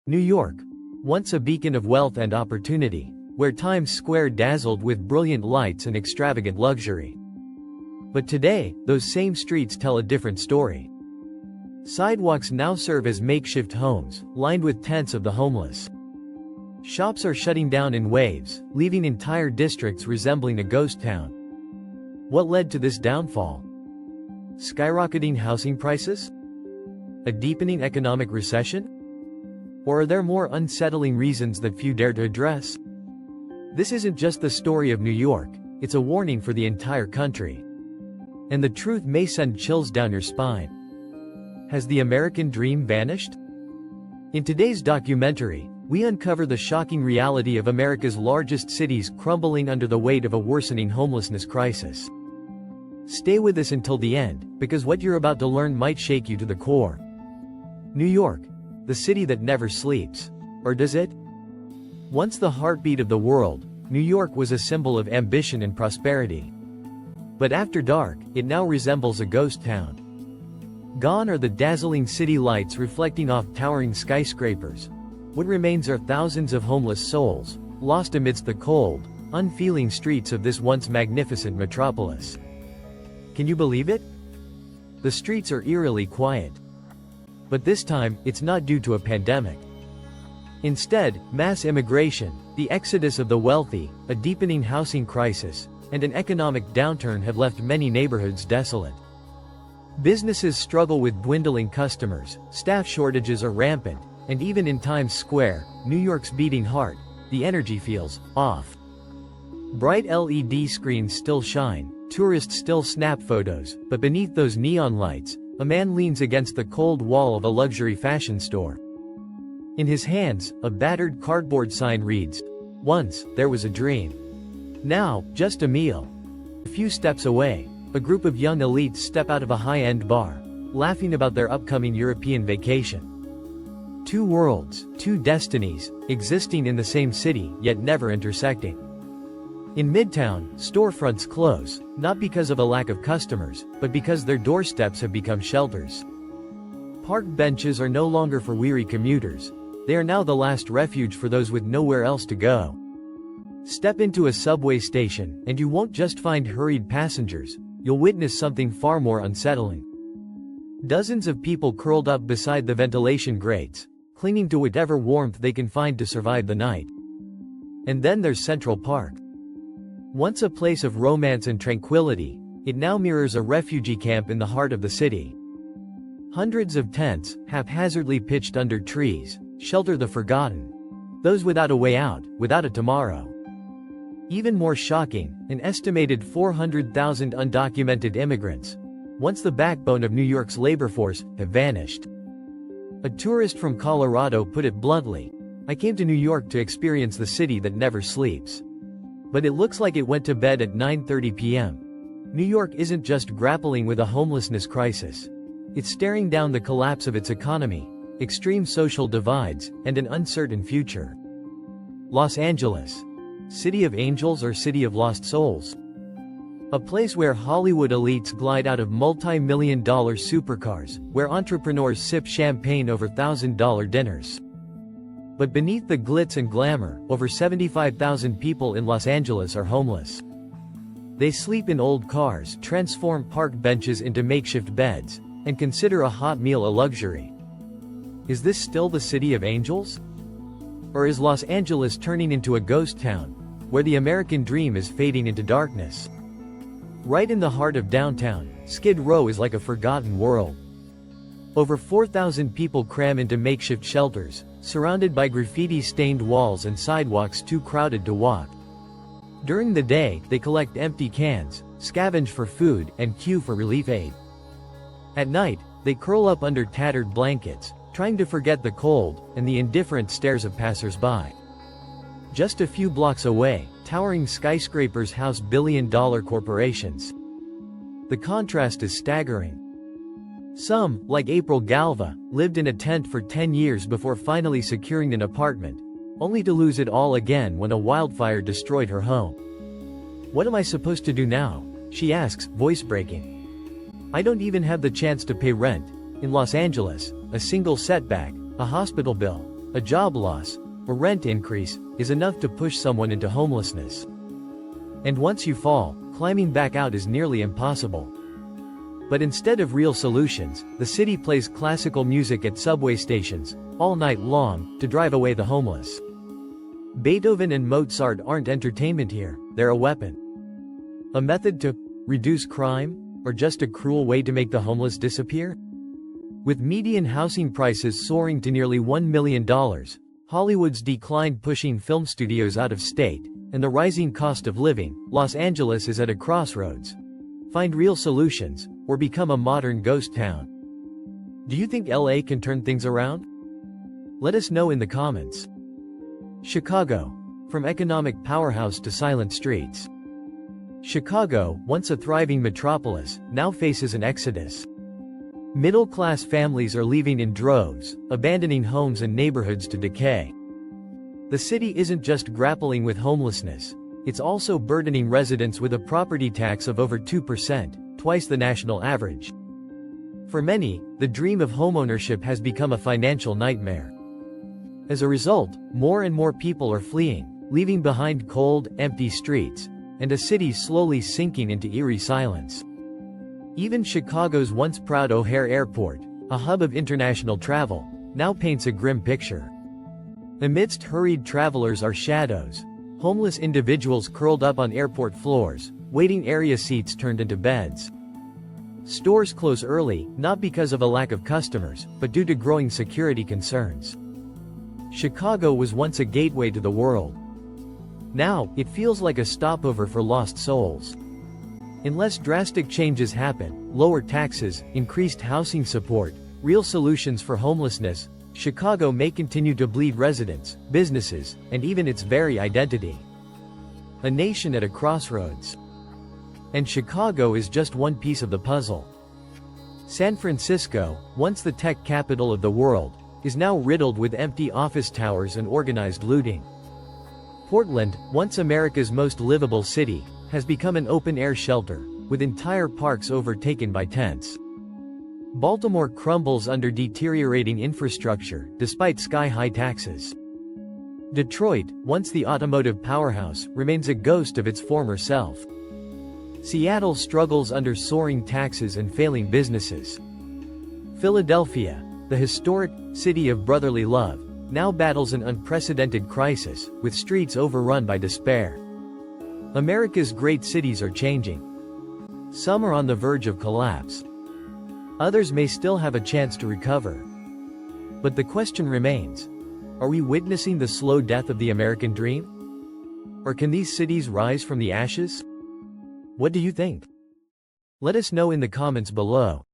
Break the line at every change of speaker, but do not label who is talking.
New York, once a beacon of wealth and opportunity, where Times Square dazzled with brilliant lights and extravagant luxury. But today, those same streets tell a different story. Sidewalks now serve as makeshift homes, lined with tents of the homeless. Shops are shutting down in waves, leaving entire districts resembling a ghost town. What led to this downfall? Skyrocketing housing prices? A deepening economic recession? Or are there more unsettling reasons that few dare to address? This isn't just the story of New York, it's a warning for the entire country. And the truth may send chills down your spine. Has the American dream vanished? In today's documentary, we uncover the shocking reality of America's largest cities crumbling under the weight of a worsening homelessness crisis. Stay with us until the end, because what you're about to learn might shake you to the core. New York, the city that never sleeps. Or does it? Once the heartbeat of the world, New York was a symbol of ambition and prosperity. But after dark, it now resembles a ghost town. Gone are the dazzling city lights reflecting off towering skyscrapers. What remains are thousands of homeless souls, lost amidst the cold, unfeeling streets of this once magnificent metropolis. Can you believe it? The streets are eerily quiet. But this time, it's not due to a pandemic. Instead, mass immigration, the exodus of the wealthy, a deepening housing crisis, and an economic downturn have left many neighborhoods desolate. Businesses struggle with dwindling customers, staff shortages are rampant, and even in Times Square, New York's beating heart, the energy feels off. Bright LED screens still shine, tourists still snap photos, but beneath those neon lights, a man leans against the cold wall of a luxury fashion store. In his hands, a battered cardboard sign reads, "Once, there was a dream. Now, just a meal." A few steps away, a group of young elites step out of a high-end bar, laughing about their upcoming European vacation. Two worlds, two destinies, existing in the same city, yet never intersecting. In Midtown, storefronts close, not because of a lack of customers, but because their doorsteps have become shelters. Park benches are no longer for weary commuters. They are now the last refuge for those with nowhere else to go. Step into a subway station, and you won't just find hurried passengers, you'll witness something far more unsettling. Dozens of people curled up beside the ventilation grates, clinging to whatever warmth they can find to survive the night. And then there's Central Park. Once a place of romance and tranquility, it now mirrors a refugee camp in the heart of the city. Hundreds of tents, haphazardly pitched under trees, shelter the forgotten. Those without a way out, without a tomorrow. Even more shocking, an estimated 400,000 undocumented immigrants, once the backbone of New York's labor force, have vanished. A tourist from Colorado put it bluntly, "I came to New York to experience the city that never sleeps." But it looks like it went to bed at 9:30 p.m. New York isn't just grappling with a homelessness crisis. It's staring down the collapse of its economy, extreme social divides, and an uncertain future. Los Angeles. City of angels or city of lost souls? A place where Hollywood elites glide out of multi-million-dollar supercars, where entrepreneurs sip champagne over $1,000 dinners. But beneath the glitz and glamour, over 75,000 people in Los Angeles are homeless. They sleep in old cars, transform park benches into makeshift beds, and consider a hot meal a luxury. Is this still the city of angels? Or is Los Angeles turning into a ghost town, where the American dream is fading into darkness? Right in the heart of downtown, Skid Row is like a forgotten world. Over 4,000 people cram into makeshift shelters, surrounded by graffiti-stained walls and sidewalks too crowded to walk. During the day, they collect empty cans, scavenge for food, and queue for relief aid. At night, they curl up under tattered blankets, trying to forget the cold and the indifferent stares of passers-by. Just a few blocks away, towering skyscrapers house billion-dollar corporations. The contrast is staggering. Some, like April Galva, lived in a tent for 10 years before finally securing an apartment, only to lose it all again when a wildfire destroyed her home. "What am I supposed to do now?" she asks, voice breaking. "I don't even have the chance to pay rent. In Los Angeles, a single setback, a hospital bill, a job loss, or rent increase, is enough to push someone into homelessness. And once you fall, climbing back out is nearly impossible. But instead of real solutions, the city plays classical music at subway stations, all night long, to drive away the homeless. Beethoven and Mozart aren't entertainment here, they're a weapon. A method to reduce crime, or just a cruel way to make the homeless disappear? With median housing prices soaring to nearly $1 million, Hollywood's decline pushing film studios out of state, and the rising cost of living, Los Angeles is at a crossroads. Find real solutions, or become a modern ghost town. Do you think LA can turn things around? Let us know in the comments. Chicago. From economic powerhouse to silent streets. Chicago, once a thriving metropolis, now faces an exodus. Middle-class families are leaving in droves, abandoning homes and neighborhoods to decay. The city isn't just grappling with homelessness, it's also burdening residents with a property tax of over 2%, twice the national average. For many, the dream of homeownership has become a financial nightmare. As a result, more and more people are fleeing, leaving behind cold, empty streets, and a city slowly sinking into eerie silence. Even Chicago's once proud O'Hare Airport, a hub of international travel, now paints a grim picture. Amidst hurried travelers are shadows, homeless individuals curled up on airport floors, waiting area seats turned into beds. Stores close early, not because of a lack of customers, but due to growing security concerns. Chicago was once a gateway to the world. Now, it feels like a stopover for lost souls. Unless drastic changes happen, lower taxes, increased housing support, real solutions for homelessness, Chicago may continue to bleed residents, businesses, and even its very identity. A nation at a crossroads. And Chicago is just one piece of the puzzle. San Francisco, once the tech capital of the world, is now riddled with empty office towers and organized looting. Portland, once America's most livable city, has become an open-air shelter, with entire parks overtaken by tents. Baltimore crumbles under deteriorating infrastructure, despite sky-high taxes. Detroit, once the automotive powerhouse, remains a ghost of its former self. Seattle struggles under soaring taxes and failing businesses. Philadelphia, the historic city of brotherly love, now battles an unprecedented crisis, with streets overrun by despair. America's great cities are changing. Some are on the verge of collapse. Others may still have a chance to recover. But the question remains, are we witnessing the slow death of the American dream? Or can these cities rise from the ashes? What do you think? Let us know in the comments below.